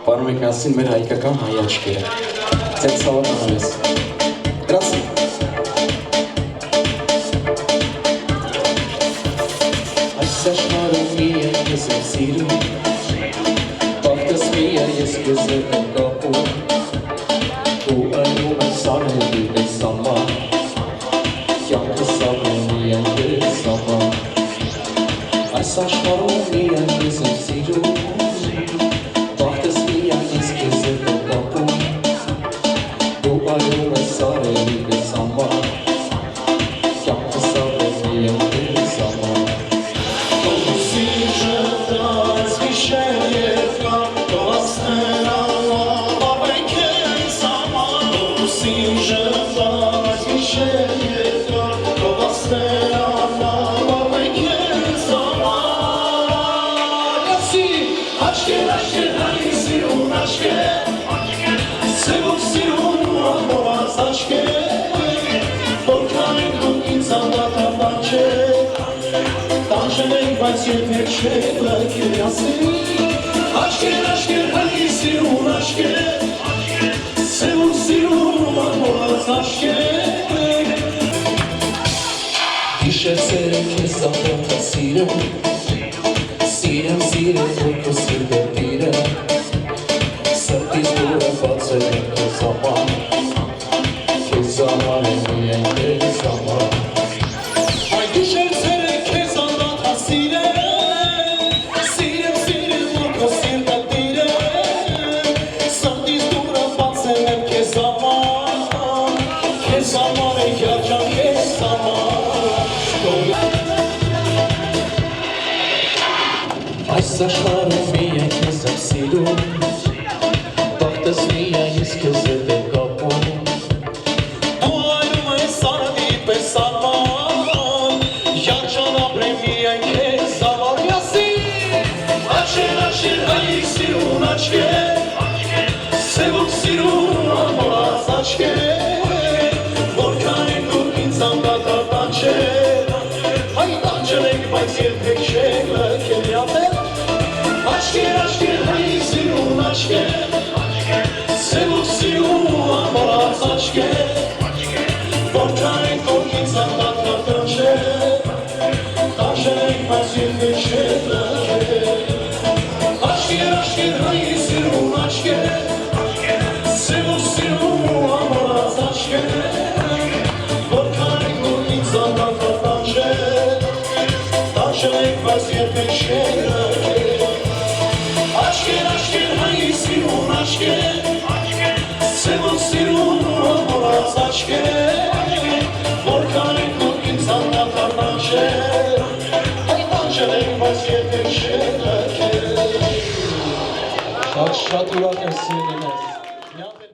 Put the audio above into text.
Պարում եք միասին մեր հայկական հայ աչքերը։ Ձեր ցավոտ անալես։ Գրասի։ Այս աշխարհում միայն ես եմ սիրում, բախտս միայն ես քեզ եմ կապում, ու այնում ես անելի ես համար, կյանքս ապրում միայն ես համար։ Այս աշխարհում միայն ես եմ սիրում, բախտս միայն ես քեզ եմ կապում, ու այնում ես անելի ես համար, կյանքս ապրում միայն ես համար։ Բայց երբեք չեք լայքել ասել Աշկեր, աշկեր, հայի սիրուն աշկեր Սևուն սիրուն անմոռաց աշկեր Իշեցեր է քեզ ապրոթա սիրում Սիրեմ, սիրեմ, որ քո սիրտը տիրը Սրտիս դուրը բացել եմ քեզ համար Քեզ համար եմ միայն քեզ համար Այդ իշեցեր է քեզ անմոռաց Այս աշխարհում միայն քեզ եմ սիրում, բախտս միայն ես քեզ հետ եմ կապում, դու այնում ես արևի պես արման, յանչան ապրեմ միայն քեզ համար, Աշեր, աշեր, հայի սիրուն աչքեր, սևուն սիրուն անմոռաց աչքեր, որքան եք դուք ինձ անդադար տանջել, հայ տանջել եք, բայց երբեք չեք լքել յատել Աշկեր, աշկեր, հայի սիրուն աշկեր Սևուն սիրուն անմոռաց աչքեր Որքան եք դուք ինձ անդադար տանջել Տանջել եք, բայց երբեք չեք լքել Աշկեր, աշկեր, հայի սիրուն աշկեր Սևուն սիրուն անմոռաց աչքեր Որքան եք դուք ինձ անդադար տանջել Տանջել եք, բայց երբեք չեք լքել Աշկեր, աշկեր, հայի սիրուն աշկեր Սևուն սիրուն անմոռաց աչքեր Որքան եք դուք ինձ անդադար տանջել Հայ տանջել եք, բայց երբեք չեք լքել Շատ ուրախ եմ սիրել